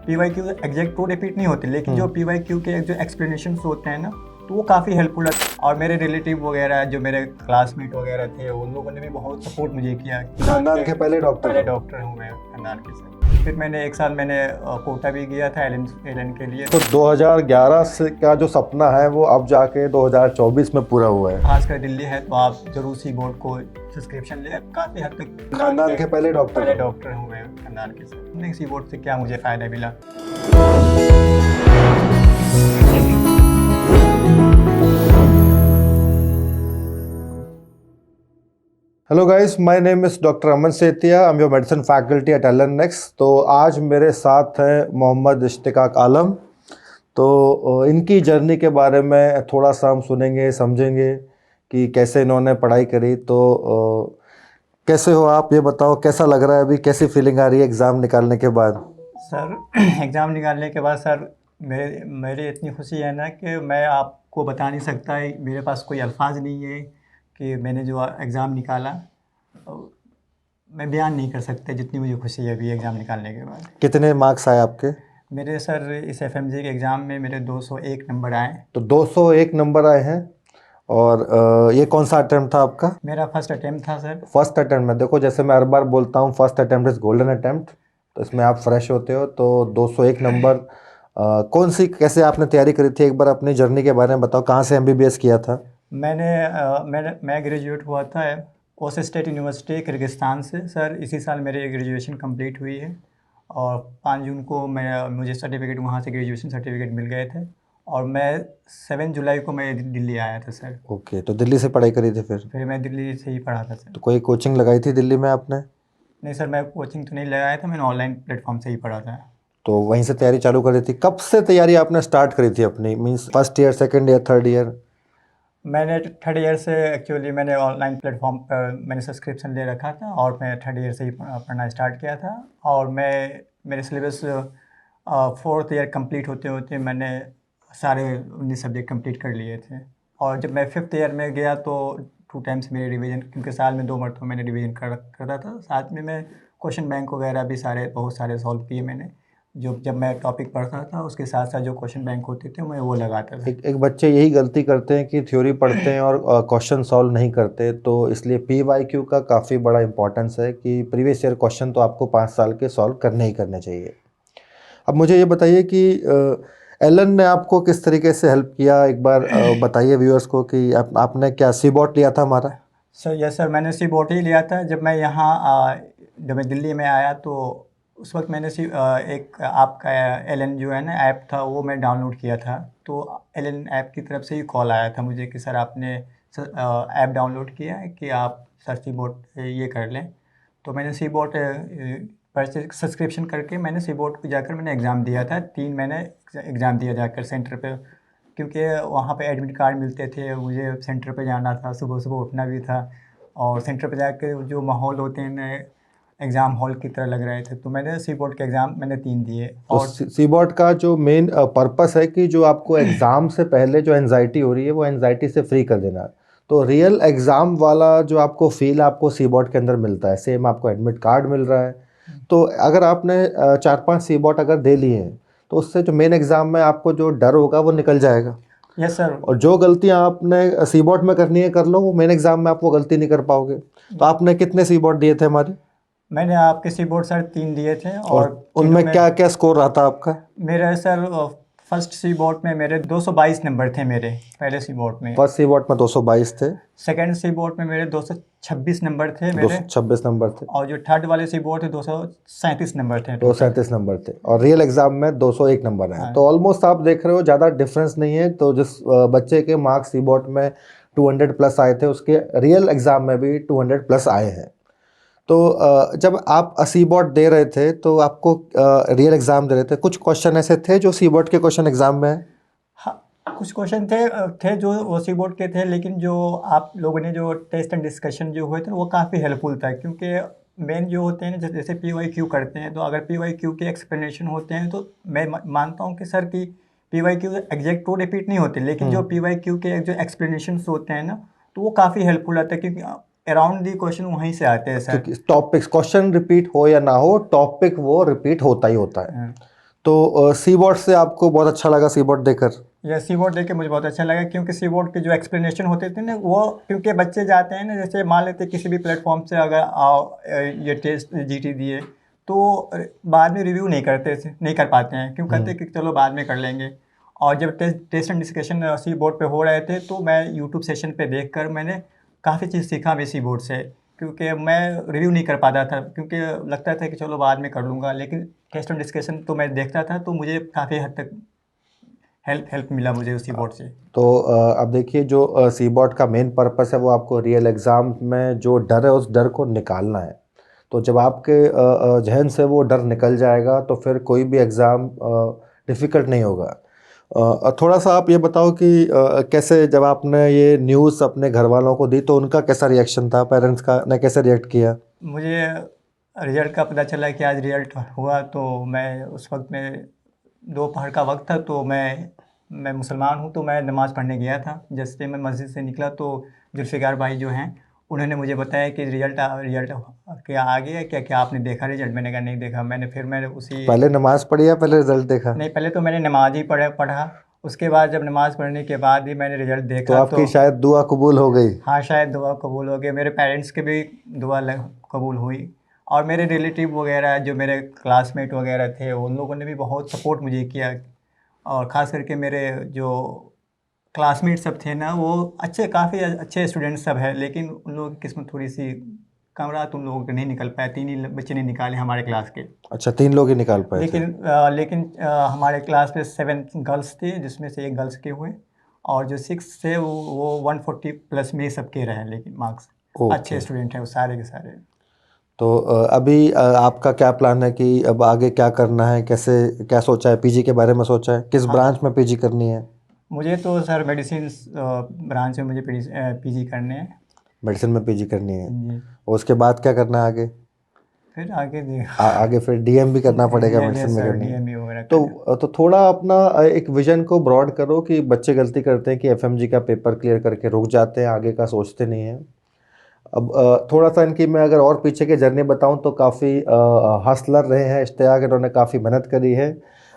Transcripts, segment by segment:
PYQ exact तो repeat नहीं होते, लेकिन जो PYQ के जो एक्सप्लेनेशन होते हैं ना, तो वो काफ़ी हेल्पफुल है। और मेरे रिलेटिव वगैरह, जो मेरे क्लासमेट वगैरह थे, उन लोगों ने भी बहुत सपोर्ट मुझे किया। खानदान के पहले डॉक्टर हूँ मैं खानदान के साथ। फिर मैंने एक साल कोटा भी गया था एलन के लिए। तो 2011 से का जो सपना है वो अब जाके 2024 में पूरा हुआ है। खासकर दिल्ली है तो आप जरूर सी बोर्ड को सब्सक्रिप्शन ले, काफ़ी हद तक खानदान के पहले डॉक्टर हूँ मैं खानदान के साथ। नहीं, सी बोर्ड से क्या मुझे फ़ायदा मिला। Hello guys, my name is doctor Aman Setia. I am your medicine faculty at LNX। तो आज मेरे साथ हैं मोहम्मद इश्तिकाक आलम। तो इनकी जर्नी के बारे में थोड़ा सा हम सुनेंगे, समझेंगे कि कैसे इन्होंने पढ़ाई करी। तो कैसे हो आप, ये बताओ, कैसा लग रहा है अभी, कैसी फीलिंग आ रही है एग्ज़ाम निकालने के बाद? सर एग्ज़ाम निकालने के बाद सर मेरी इतनी खुशी है ना कि मैं आपको बता नहीं सकता। मेरे पास कोई अल्फाज नहीं है कि मैंने जो एग्ज़ाम निकाला, मैं बयान नहीं कर सकते जितनी मुझे खुशी है अभी एग्ज़ाम निकालने के बाद। कितने मार्क्स आए आपके? मेरे सर इस FMG के एग्ज़ाम में मेरे 201 नंबर आए। तो 201 नंबर आए हैं। और ये कौन सा अटेम्प्ट था आपका? मेरा फर्स्ट अटेम्प्ट था सर। फर्स्ट अटेम्प्ट में देखो, जैसे मैं हर बार बोलता हूँ, first attempt is golden attempt. तो इसमें आप फ्रेश होते हो। तो 201 नंबर। कैसे आपने तैयारी करी थी? एक बार अपनी जर्नी के बारे में बताओ, कहाँ से MBBS किया था? मैं ग्रेजुएट हुआ था ओसे स्टेट यूनिवर्सिटी किर्गिस्तान से सर। इसी साल मेरी ग्रेजुएशन कंप्लीट हुई है और 5 जून को मुझे सर्टिफिकेट वहाँ से ग्रेजुएशन सर्टिफिकेट मिल गए थे। और मैं 7 जुलाई को मैं दिल्ली आया था सर। ओके, तो दिल्ली से पढ़ाई करी थी फिर? मैं दिल्ली से ही पढ़ा था सर। तो कोई कोचिंग लगाई थी दिल्ली में आपने? नहीं सर, मैं कोचिंग तो नहीं लगाया था, मैंने ऑनलाइन प्लेटफॉर्म से ही पढ़ा था। तो वहीं से तैयारी चालू करी थी? कब से तैयारी आपने स्टार्ट करी थी अपनी, means first year, second year, third year? मैंने थर्ड ईयर से एक्चुअली मैंने ऑनलाइन प्लेटफॉर्म पर मैंने सब्सक्रिप्शन ले रखा था और मैं थर्ड ईयर से ही पढ़ना स्टार्ट किया था। और मेरे सिलेबस फोर्थ ईयर कंप्लीट होते होते मैंने सारे 19 सब्जेक्ट कंप्लीट कर लिए थे। और जब मैं फिफ्थ ईयर में गया तो 2 टाइम्स मेरे रिवीजन, क्योंकि साल में 2 मरतबा मैंने रिवीजन करता था। साथ में मैं क्वेश्चन बैंक वगैरह भी बहुत सारे सॉल्व किए मैंने। जब मैं टॉपिक पढ़ता था उसके साथ साथ जो क्वेश्चन बैंक होते थे मैं वो लगाता था। एक बच्चे यही गलती करते हैं कि थ्योरी पढ़ते हैं और क्वेश्चन सॉल्व नहीं करते। तो इसलिए PYQ का काफ़ी बड़ा इंपॉर्टेंस है कि प्रीवियस ईयर क्वेश्चन तो आपको 5 साल के सॉल्व करने ही करने चाहिए। अब मुझे ये बताइए कि एलन ने आपको किस तरीके से हेल्प किया, एक बार बताइए व्यूअर्स को कि आपने क्या CBOT लिया था हमारा? सर यस सर, मैंने CBOT ही लिया था। जब मैं दिल्ली में आया तो उस वक्त मैंने एक आपका एलन जो है ना ऐप था, वो मैं डाउनलोड किया था। तो एलन ऐप की तरफ से ही कॉल आया था मुझे कि सर आपने ऐप डाउनलोड किया है कि आप सर CBOT ये कर लें। तो मैंने CBOT परचेज सब्सक्रिप्शन करके मैंने CBOT को जाकर मैंने एग्ज़ाम दिया था। 3 मैंने एग्ज़ाम दिया जाकर सेंटर पे, क्योंकि वहाँ पे एडमिट कार्ड मिलते थे। मुझे सेंटर पे जाना था, सुबह सुबह उठना भी था। और सेंटर पे जाकर जो माहौल होते हैं एग्ज़ाम हॉल की तरह लग रहे थे। तो मैंने CBOT के एग्ज़ाम मैंने 3 दिए। तो और CBOT का जो मेन पर्पस है कि जो आपको एग्ज़ाम से पहले जो एंजाइटी हो रही है वो एंजाइटी से फ्री कर देना। तो रियल एग्ज़ाम वाला जो आपको फील आपको CBOT के अंदर मिलता है, सेम आपको एडमिट कार्ड मिल रहा है। तो अगर आपने 4-5 CBOT अगर दे लिए हैं तो उससे जो मेन एग्ज़ाम में आपको जो डर होगा वो निकल जाएगा। Yes sir. और जो गलतियां आपने CBOT में करनी है कर लो, वो मेन एग्ज़ाम में आप वो गलती नहीं कर पाओगे। तो आपने कितने CBOT दिए थे हमारे? मैंने आपके CBOT सर 3 दिए थे। और उनमें क्या क्या स्कोर रहा था आपका? मेरा सर फर्स्ट CBOT में मेरे 222 नंबर थे मेरे पहले CBOT में। फर्स्ट CBOT में 222 थे। सेकंड CBOT में मेरे 226 नंबर थे मेरे। 226 नंबर थे। और जो थर्ड वाले CBOT थे 237 नंबर थे। 237 नंबर थे। और रियल एग्ज़ाम में 201 नंबर है। तो ऑलमोस्ट आप देख रहे हो ज़्यादा डिफरेंस नहीं है। तो जिस बच्चे के मार्क्स CBOT में 200 प्लस आए थे उसके रियल एग्ज़ाम में भी 200 प्लस आए हैं। तो जब आप CBOT दे रहे थे तो आपको रियल एग्ज़ाम दे रहे थे, कुछ क्वेश्चन ऐसे थे जो CBOT के क्वेश्चन एग्ज़ाम में है? हाँ, कुछ क्वेश्चन थे जो CBOT के थे, लेकिन जो आप लोगों ने जो टेस्ट एंड डिस्कशन जो हुए थे वो काफ़ी हेल्पफुल था। क्योंकि मेन जो होते हैं ना, जैसे PYQ करते हैं, तो अगर PYQ के एक्सप्लेनेशन होते हैं तो मैं मानता हूँ कि सर की PYQ एग्जैक्ट तो रिपीट नहीं होते, लेकिन जो PYQ के जो एक्सप्लेनेशन होते हैं ना, तो वो काफ़ी हेल्पफुल होता है। क्योंकि अराउंड दी क्वेश्चन वहीं से आते हैं सर। क्योंकि टॉपिक्स, क्वेश्चन रिपीट हो या ना हो, टॉपिक वो रिपीट होता ही होता है। तो सी बोर्ड से आपको बहुत अच्छा लगा, सी बोर्ड देकर? यह सी बोर्ड देख के मुझे बहुत अच्छा लगा, क्योंकि सी बोर्ड के जो एक्सप्लेनेशन होते थे ना, वो क्योंकि बच्चे जाते हैं ना, जैसे मान लेते किसी भी प्लेटफॉर्म से अगर आओ ये टेस्ट जीटी दिए, तो बाद में रिव्यू नहीं करते थे, नहीं कर पाते हैं। क्यों कहते हैं कि चलो बाद में कर लेंगे। और जब टेस्ट एंड डिस्कशन सी बोर्ड पे हो रहे थे, तो मैं यूट्यूब सेशन पे देखकर मैंने काफ़ी चीज़ सीखा भी सी बोर्ड से, क्योंकि मैं रिव्यू नहीं कर पाता था, क्योंकि लगता था कि चलो बाद में कर लूँगा। लेकिन टेस्ट एंड डिस्कशन तो मैं देखता था, तो मुझे काफ़ी हद तक हेल्प मिला मुझे उसी बोर्ड से। तो अब देखिए, जो सी बोर्ड का मेन पर्पस है वो आपको रियल एग्ज़ाम में जो डर है उस डर को निकालना है। तो जब आपके जहन से वो डर निकल जाएगा तो फिर कोई भी एग्ज़ाम डिफ़िकल्ट नहीं होगा। थोड़ा सा आप ये बताओ कि कैसे जब आपने ये न्यूज़ अपने घर वालों को दी तो उनका कैसा रिएक्शन था, पेरेंट्स का ने कैसे रिएक्ट किया? मुझे रिज़ल्ट का पता चला कि आज रिज़ल्ट हुआ, तो मैं उस वक्त में दोपहर का वक्त था, तो मैं मुसलमान हूँ, तो मैं नमाज़ पढ़ने गया था। जैसे मैं मस्जिद से निकला तो जुल्फ़िकार भाई जो हैं, उन्होंने मुझे बताया कि रिज़ल्ट क्या आ गया, क्या आपने देखा रिज़ल्ट? मैंने कहा नहीं देखा। मैंने उसी पहले नमाज़ पढ़ी या पहले रिज़ल्ट देखा? नहीं, पहले तो मैंने नमाज़ ही पढ़ा। उसके बाद जब नमाज़ पढ़ने के बाद ही मैंने रिज़ल्ट तो देखा, आपकी तो शायद दुआ कबूल हो गई। हाँ, शायद दुआ कबूल हो गई। मेरे पेरेंट्स की भी दुआ कबूल हुई। और मेरे रिलेटिव वगैरह, जो मेरे क्लासमेट वगैरह थे, उन लोगों ने भी बहुत सपोर्ट मुझे किया। और ख़ास करके मेरे जो क्लासमेट सब थे ना, वो काफ़ी अच्छे स्टूडेंट सब हैं, लेकिन उन लोगों की किस्मत थोड़ी सी कम रहा, तो उन लोगों के नहीं निकल पाए। 3 ही बच्चे नहीं निकाले हमारे क्लास के। अच्छा, 3 लोग ही निकाल पाए थे। लेकिन हमारे क्लास में 7 गर्ल्स थे, जिसमें से एक गर्ल्स के हुए। और जो 6 थे वो 140 प्लस में सबके रहे, लेकिन मार्क्स अच्छे ओके। स्टूडेंट हैं वो सारे के सारे। तो अभी आपका क्या प्लान है कि अब आगे क्या करना है, कैसे क्या सोचा है, पीजी के बारे में सोचा है, किस हाँ, ब्रांच में पीजी करनी है? मुझे तो सर मेडिसिन ब्रांच में मुझे पीजी करने हैं। मेडिसिन में पीजी करनी है। जी। और उसके बाद क्या करना है आगे? फिर आगे आगे फिर डीएम भी करना पड़ेगा, डी मेडिसिन में सर करनी है। डीएमई वगैरह तो करने। थोड़ा अपना एक विजन को ब्रॉड करो कि बच्चे गलती करते हैं कि एफएमजी का पेपर क्लियर करके रुक जाते हैं, आगे का सोचते नहीं हैं। अब थोड़ा सा इनकी मैं अगर और पीछे की जर्नी बताऊं तो काफ़ी हसलर रहे हैं इश्तियाक, इन्होंने काफ़ी मेहनत करी है।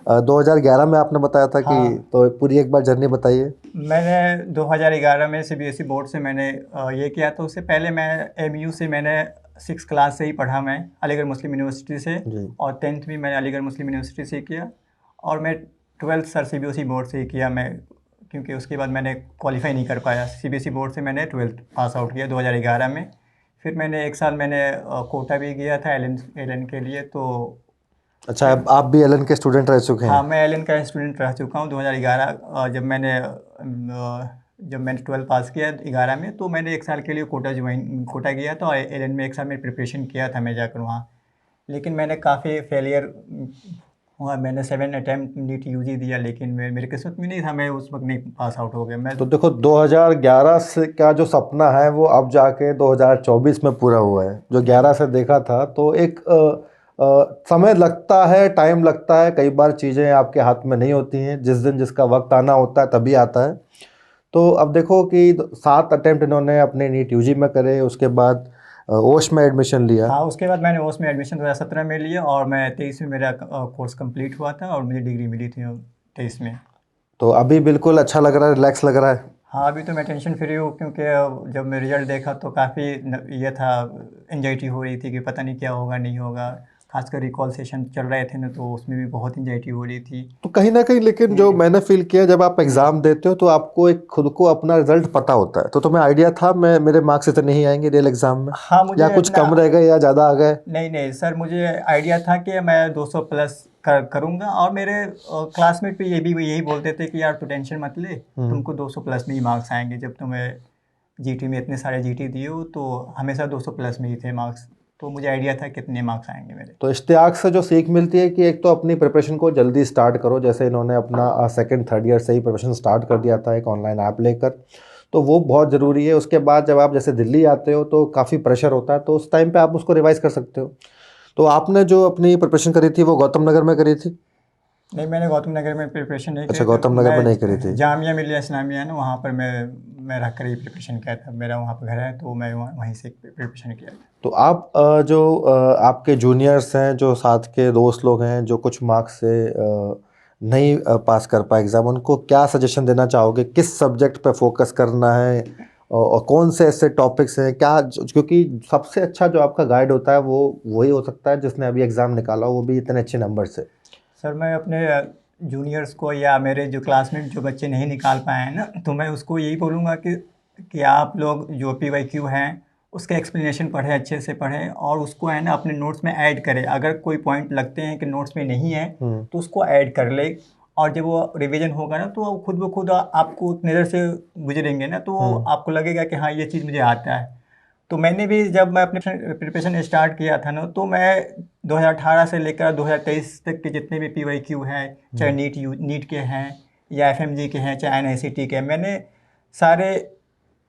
2011 में आपने बताया था कि, हाँ, तो पूरी एक बार जर्नी बताइए। मैंने 2011 में सीबीएसई बोर्ड से मैंने ये किया था। उससे पहले मैं एमयू से मैंने 6 क्लास से ही पढ़ा, मैं अलीगढ़ मुस्लिम यूनिवर्सिटी से। जी। और 10th भी मैंने अलीगढ़ मुस्लिम यूनिवर्सिटी से किया। और मैं 12th सर सीबीएसई बोर्ड से ही किया मैं, क्योंकि उसके बाद मैंने क्वालिफाई नहीं कर पाया। सीबीएसई बोर्ड से मैंने 12th पास आउट किया 2011 में। फिर मैंने 1 साल मैंने कोटा भी गया था एलन के लिए। तो अच्छा, फिर अब आप भी एलन के स्टूडेंट रह चुके हाँ, हैं? मैं एलन का स्टूडेंट रह चुका हूँ। 2011 जब मैंने 12 पास किया 11 में, तो मैंने 1 साल के लिए कोटा गया था, और एलन में 1 साल में प्रिपरेशन किया था मैं जाकर वहाँ। लेकिन मैंने काफ़ी फेलियर हुआ। मैंने 7 अटैम्प्ट नीट यूजी दिया, लेकिन मेरी किस्मत में नहीं था, मैं उस वक्त नहीं पास आउट हो गया मैं। तो देखो, 2011 से का जो सपना है वो अब जाके 2024 में पूरा हुआ है। जो 11 से देखा था तो एक समय लगता है, टाइम लगता है, कई बार चीज़ें आपके हाथ में नहीं होती हैं, जिस दिन जिसका वक्त आना होता है तभी आता है। तो अब देखो कि 7 अटेम्प्ट इन्होंने अपने नीट यूजी में करे, उसके बाद ओश में एडमिशन लिया। हाँ, उसके बाद मैंने ओस में एडमिशन 2017 में लिया, और मैं 23 में मेरा कोर्स कंप्लीट हुआ था, और मुझे डिग्री मिली थी 23 में। तो अभी बिल्कुल अच्छा लग रहा है, रिलैक्स लग रहा है? हाँ, अभी तो मैं टेंशन फ्री हूँ, क्योंकि जब मैं रिज़ल्ट देखा तो काफ़ी ये था, एंजाइटी हो रही थी कि पता नहीं क्या होगा, नहीं होगा। खासकर रिकॉल सेशन चल रहे थे ना, तो उसमें भी बहुत एंजाइटी हो रही थी। तो कहीं ना कहीं, लेकिन जो मैंने फील किया, जब आप एग्जाम देते हो तो आपको एक खुद को अपना रिजल्ट पता होता है, तो तुम्हें आइडिया था मैं मेरे मार्क्स इतने ही आएंगे रियल एग्जाम में, हाँ, या मुझे कुछ इतना कम रह गए या ज़्यादा आ गए? नहीं सर, मुझे आइडिया था कि मैं 200 प्लस करूँगा। और मेरे क्लासमेट भी यही बोलते थे कि यार तू टेंशन मत ले, तुमको 200 प्लस में ही मार्क्स आएंगे। जब तुम्हें जीटी में इतने सारे जीटी दिए हो, तो हमेशा 200 प्लस में ही थे मार्क्स। तो मुझे आइडिया था कितने मार्क्स आएंगे मेरे। तो इश्तियाक से जो सीख मिलती है कि एक तो अपनी प्रिपरेशन को जल्दी स्टार्ट करो, जैसे इन्होंने अपना सेकंड थर्ड ईयर से ही प्रिपरेशन स्टार्ट कर दिया था एक ऑनलाइन ऐप लेकर, तो वो बहुत ज़रूरी है। उसके बाद जब आप जैसे दिल्ली आते हो तो काफ़ी प्रेशर होता है, तो उस टाइम पे आप उसको रिवाइज कर सकते हो। तो आपने जो अपनी प्रिपरेशन करी थी वो गौतम नगर में करी थी? नहीं, मैंने गौतम नगर में प्रिपरेशन नहीं अच्छा, करी। गौतम नगर में नहीं करी थी। जामिया मिलिया इस्लामिया है ना, वहाँ पर मैं रह कर ही प्रिपरेशन किया था। मेरा वहाँ पर घर है, तो मैं वहीं से प्रिपरेशन किया था। तो आप आपके जूनियर्स हैं, जो साथ के दोस्त लोग हैं, जो कुछ मार्क्स से नहीं पास कर पाए एग्ज़ाम, उनको क्या सजेशन देना चाहोगे? किस सब्जेक्ट पे फोकस करना है और कौन से ऐसे टॉपिक्स हैं क्या क्योंकि सबसे अच्छा जो आपका गाइड होता है वो वही हो सकता है जिसने अभी एग्ज़ाम निकाला, वो भी इतने अच्छे नंबर से। सर, मैं अपने जूनियर्स को या मेरे जो क्लासमेट जो बच्चे नहीं निकाल पाए हैं ना, तो मैं उसको यही बोलूँगा कि आप लोग जो PYQ हैं उसका एक्सप्लेनेशन पढ़ें, अच्छे से पढ़ें, और उसको है ना अपने नोट्स में ऐड करें। अगर कोई पॉइंट लगते हैं कि नोट्स में नहीं है तो उसको ऐड कर ले, और जब वो रिवीजन होगा ना तो वो खुद ब खुद आपको नज़र से गुजरेंगे ना, तो आपको लगेगा कि हाँ, ये चीज़ मुझे आता है। तो मैंने भी जब मैं अपने प्रिपरेशन स्टार्ट किया था ना, तो मैं 2018 से लेकर 2023 तक के जितने भी PYQ हैं, चाहे नीट के हैं या FMG के हैं, चाहे NICT के हैं, मैंने सारे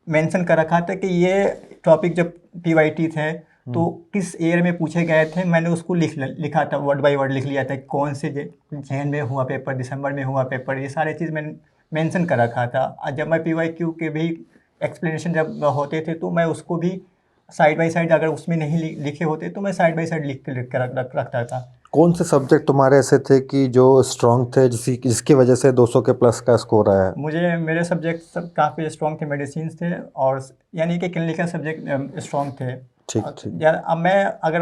मेंशन कर रखा था कि ये टॉपिक जब PYT थे तो किस ईयर में पूछे गए थे। मैंने उसको लिखा था, वर्ड बाय वर्ड लिख लिया था, कौन से जैन में हुआ पेपर, दिसंबर में हुआ पेपर, ये सारी चीज़ मैंने मेंशन कर रखा था। और जब मैं PYQ के भी एक्सप्लेनेशन जब होते थे तो मैं उसको भी साइड बाय साइड, अगर उसमें नहीं लिखे होते तो मैं साइड बाय साइड लिख के रखता था। कौन से सब्जेक्ट तुम्हारे ऐसे थे कि जो स्ट्रांग थे, जिसकी वजह से 200 के प्लस का स्कोर आया है? मुझे मेरे सब्जेक्ट सब काफ़ी स्ट्रॉन्ग थे, मेडिसिन थे, और यानी कि क्लिनिकल सब्जेक्ट स्ट्रॉन्ग थे। ठीक ठीक। यार अब मैं अगर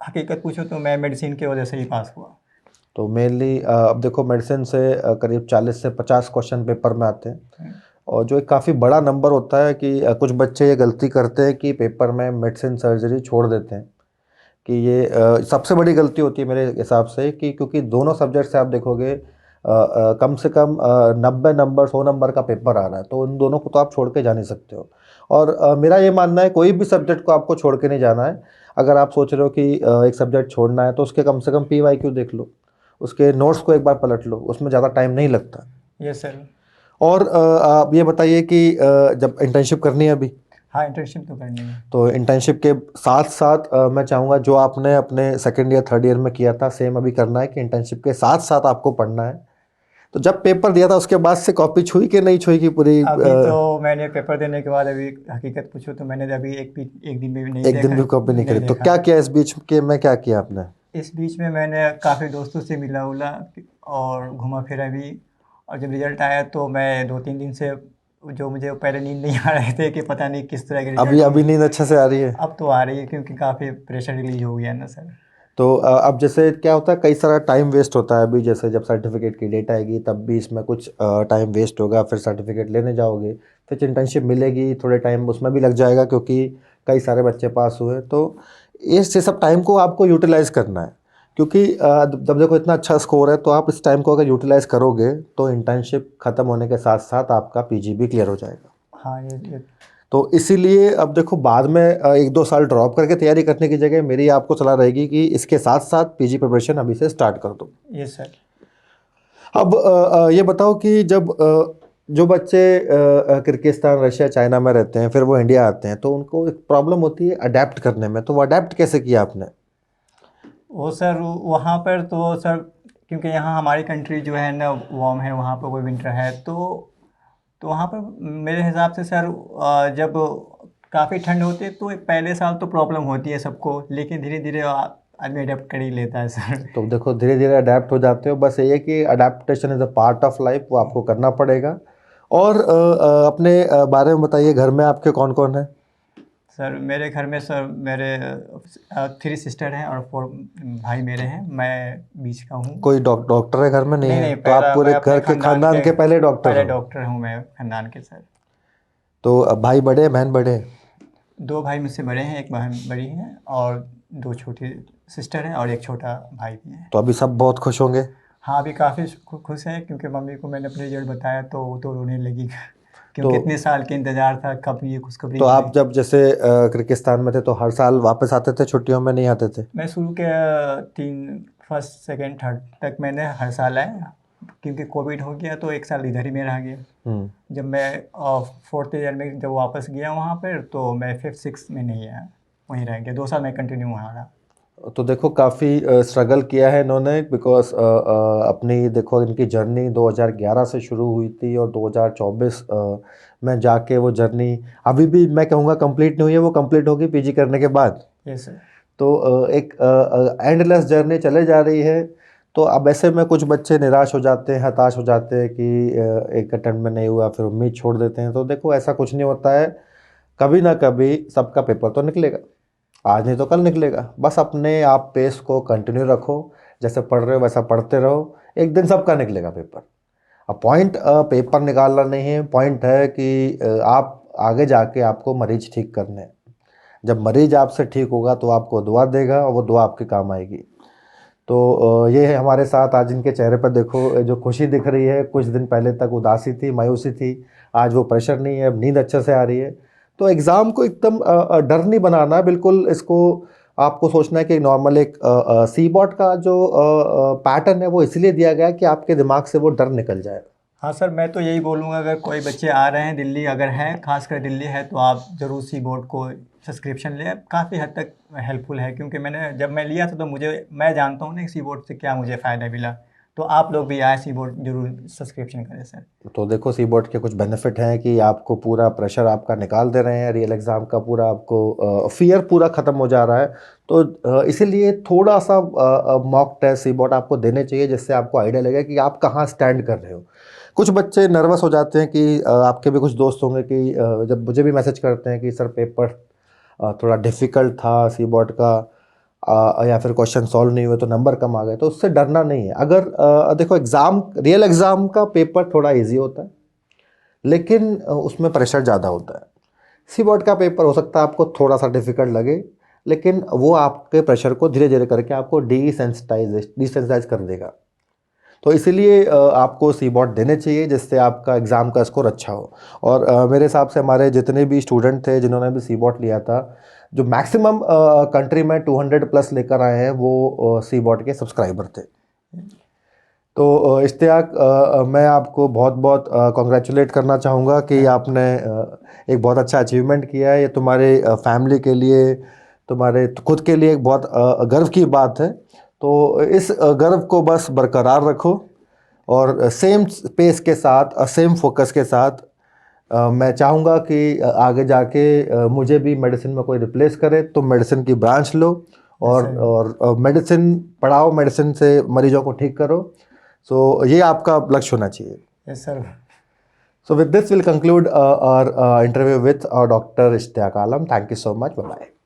हकीकत पूछूं तो मैं मेडिसिन की वजह से ही पास हुआ। तो मेनली अब देखो, मेडिसिन से करीब 40 से 50 क्वेश्चन पेपर में आते हैं, और जो एक काफ़ी बड़ा नंबर होता है कि कुछ बच्चे ये गलती करते हैं कि पेपर में मेडिसिन सर्जरी छोड़ देते हैं, कि ये सबसे बड़ी गलती होती है मेरे हिसाब से, कि क्योंकि दोनों सब्जेक्ट से आप देखोगे कम से कम 90 नंबर 100 नंबर का पेपर आ रहा है, तो उन दोनों को तो आप छोड़ के जा नहीं सकते हो। और मेरा ये मानना है कोई भी सब्जेक्ट को आपको छोड़ के नहीं जाना है। अगर आप सोच रहे हो कि एक सब्जेक्ट छोड़ना है तो उसके कम से कम PYQ देख लो, उसके नोट्स को एक बार पलट लो, उसमें ज़्यादा टाइम नहीं लगता। Yes sir. और आप ये बताइए कि जब इंटर्नशिप करनी है अभी, हाँ, इंटर्नशिप तो करनी है। तो इंटर्नशिप के साथ साथ मैं चाहूँगा जो आपने अपने सेकेंड ईयर थर्ड ईयर में किया था सेम अभी करना है, कि इंटर्नशिप के साथ साथ आपको पढ़ना है। तो जब पेपर दिया था उसके बाद से कॉपी छुई कि नहीं छुई की पूरी? अभी तो मैंने पेपर देने के बाद, अभी हकीकत पूछूं तो मैंने अभी एक दिन में भी नहीं एक दिन भी कॉपी नहीं करी? तो क्या किया इस बीच के में, क्या किया आपने? इस बीच में मैंने काफ़ी दोस्तों से मिला उला और घूमा फिरा भी। और जब रिज़ल्ट आया तो मैं 2-3 दिन से, जो मुझे पहले नींद नहीं आ रहे थे कि पता नहीं किस तरह के अभी रिजल्ट अभी होंगे, नींद अच्छे से आ रही है? अब तो आ रही है क्योंकि काफ़ी प्रेशर रिलीज हो गया ना सर। तो अब जैसे क्या होता है, कई सारा टाइम वेस्ट होता है। अभी जैसे जब सर्टिफिकेट की डेट आएगी तब भी इसमें कुछ टाइम वेस्ट होगा, फिर सर्टिफिकेट लेने जाओगे, फिर इंटर्नशिप मिलेगी, थोड़े टाइम उसमें भी लग जाएगा क्योंकि कई सारे बच्चे पास हुए। तो इस सब टाइम को आपको यूटिलाइज़ करना है, क्योंकि जब देखो इतना अच्छा स्कोर है तो आप इस टाइम को अगर यूटिलाइज़ करोगे तो इंटर्नशिप ख़त्म होने के साथ साथ आपका PG भी क्लियर हो जाएगा। हाँ, ये तो इसीलिए अब देखो, बाद में 1-2 साल ड्रॉप करके तैयारी करने की जगह मेरी आपको सलाह रहेगी कि इसके साथ साथ PG प्रिपरेशन अभी से स्टार्ट कर दो। ये सर। अब ये बताओ कि जब जो बच्चे किर्गिस्तान, रशिया, चाइना में रहते हैं, फिर वो इंडिया आते हैं, तो उनको एक प्रॉब्लम होती है अडेप्ट करने में, तो वो अडेप्ट कैसे किया आपने? वो सर, वहाँ पर तो सर, क्योंकि यहाँ हमारी कंट्री जो है ना वार्म है, वहाँ पर कोई विंटर है, तो वहाँ पर मेरे हिसाब से सर, जब काफ़ी ठंड होती है तो पहले साल तो प्रॉब्लम होती है सबको, लेकिन धीरे धीरे आदमी अडेप्ट कर ही लेता है सर। तो देखो, धीरे धीरे अडेप्ट हो जाते हो, बस ये है कि adaptation is a part of life, वो आपको करना पड़ेगा। और अपने बारे में बताइए, घर में आपके कौन कौन है? सर, मेरे घर में सर, मेरे 3 सिस्टर हैं और 4 भाई मेरे हैं, मैं बीच का हूँ। कोई डॉक्टर है घर में? नहीं नहीं है? नहीं, तो आप पूरे मैं अपने घर के खानदान के पहले डॉक्टर पहले हो? डॉक्टर हूँ मैं खानदान के सर। तो भाई बड़े, बहन बड़े? 2 भाई मुझसे बड़े हैं, एक बहन बड़ी है, और 2 छोटी सिस्टर हैं और एक छोटा भाई भी है। तो अभी सब बहुत खुश होंगे? हाँ, अभी काफ़ी खुश हैं, क्योंकि मम्मी को मैंने अपने रिजल्ट बताया तो वो तो रोने लगी तो क्योंकि इतने साल के इंतज़ार था, कब ये खुशखबरी तो आप मिलेगी। जब जैसे किर्गिस्तान में थे तो हर साल वापस आते थे छुट्टियों में, नहीं आते थे? मैं शुरू के 3 फर्स्ट सेकंड थर्ड तक मैंने हर साल आया, क्योंकि कोविड हो गया तो एक साल इधर ही में रह गया। जब मैं 4th ईयर में जब वापस गया वहाँ पर, तो मैं 5th 6th में नहीं आया, वहीं रह गया, 2 साल मैं कंटिन्यू वहाँ रहा। तो देखो काफ़ी स्ट्रगल किया है इन्होंने, बिकॉज अपनी देखो इनकी जर्नी 2011 से शुरू हुई थी और 2024 में जाके वो जर्नी अभी भी मैं कहूँगा कंप्लीट नहीं हुई है, वो कंप्लीट होगी पीजी करने के बाद। Yes sir. तो एक एंडलेस जर्नी चले जा रही है। तो अब ऐसे में कुछ बच्चे निराश हो जाते हैं, हताश हो जाते हैं कि एक अटेम्प्ट में नहीं हुआ, फिर उम्मीद छोड़ देते हैं। तो देखो ऐसा कुछ नहीं होता है, कभी ना कभी सबका पेपर तो निकलेगा, आज नहीं तो कल निकलेगा। बस अपने आप पेस को कंटिन्यू रखो, जैसे पढ़ रहे हो वैसा पढ़ते रहो, एक दिन सबका निकलेगा पेपर। अब पॉइंट पेपर निकालना नहीं है, पॉइंट है कि आप आगे जाके आपको मरीज ठीक करने हैं। जब मरीज आपसे ठीक होगा तो आपको दुआ देगा और वो दुआ आपके काम आएगी। तो ये है हमारे साथ आज। इनके चेहरे पर देखो जो खुशी दिख रही है, कुछ दिन पहले तक उदासी थी, मायूसी थी, आज वो प्रेशर नहीं है, अब नींद अच्छे से आ रही है। तो एग्ज़ाम को एकदम डर नहीं बनाना, बिल्कुल इसको आपको सोचना है कि नॉर्मल एक सी बॉट का जो पैटर्न है वो इसलिए दिया गया है कि आपके दिमाग से वो डर निकल जाए। हाँ सर, मैं तो यही बोलूँगा, अगर कोई बच्चे आ रहे हैं दिल्ली, अगर हैं खासकर दिल्ली है, तो आप ज़रूर सी बोर्ड को सब्सक्रिप्शन लें। काफ़ी हद तक हेल्पफुल है, क्योंकि जब मैं लिया था तो मैं जानता हूँ ना सी बोर्ड से क्या मुझे फ़ायदा मिला। तो आप लोग भी आए सी बोर्ड ज़रूर सब्सक्रिप्शन करें सर। तो देखो सी बोर्ड के कुछ बेनिफिट हैं कि आपको पूरा प्रेशर आपका निकाल दे रहे हैं, रियल एग्ज़ाम का पूरा आपको फियर पूरा ख़त्म हो जा रहा है। तो इसीलिए थोड़ा सा मॉक टेस्ट सी बोर्ड आपको देने चाहिए, जिससे आपको आइडिया लगे कि आप कहाँ स्टैंड कर रहे हो। कुछ बच्चे नर्वस हो जाते हैं कि आपके भी कुछ दोस्त होंगे कि जब मुझे भी मैसेज करते हैं कि सर पेपर थोड़ा डिफ़िकल्ट था सी बोर्ड का, या फिर क्वेश्चन सॉल्व नहीं हुए तो नंबर कम आ गए। तो उससे डरना नहीं है। अगर देखो रियल एग्ज़ाम का पेपर थोड़ा इजी होता है, लेकिन उसमें प्रेशर ज़्यादा होता है। सी बोर्ड का पेपर हो सकता है आपको थोड़ा सा डिफ़िकल्ट लगे, लेकिन वो आपके प्रेशर को धीरे धीरे करके आपको डिसेंसिटाइज कर देगा। तो इसीलिए आपको सी बॉट देने चाहिए, जिससे आपका एग्ज़ाम का स्कोर अच्छा हो। और मेरे हिसाब से हमारे जितने भी स्टूडेंट थे जिन्होंने भी सी बॉट लिया था, जो मैक्सिमम कंट्री में 200 प्लस लेकर आए हैं, वो सी बॉट के सब्सक्राइबर थे। तो इश्तियाक, मैं आपको बहुत बहुत कॉन्ग्रेचुलेट करना चाहूँगा कि आपने एक बहुत अच्छा अचीवमेंट किया है। ये तुम्हारे फैमिली के लिए, तुम्हारे खुद के लिए एक बहुत गर्व की बात है। तो इस गर्व को बस बरकरार रखो और सेम पेस के साथ, सेम फोकस के साथ मैं चाहूँगा कि आगे जाके मुझे भी मेडिसिन में कोई रिप्लेस करे तो मेडिसिन की ब्रांच लो और मेडिसिन पढ़ाओ, मेडिसिन से मरीजों को ठीक करो। सो ये आपका लक्ष्य होना चाहिए। Yes sir. So with this we'll conclude our interview with our Dr. Ishtiaq Alam. Thank you so much. Bye bye.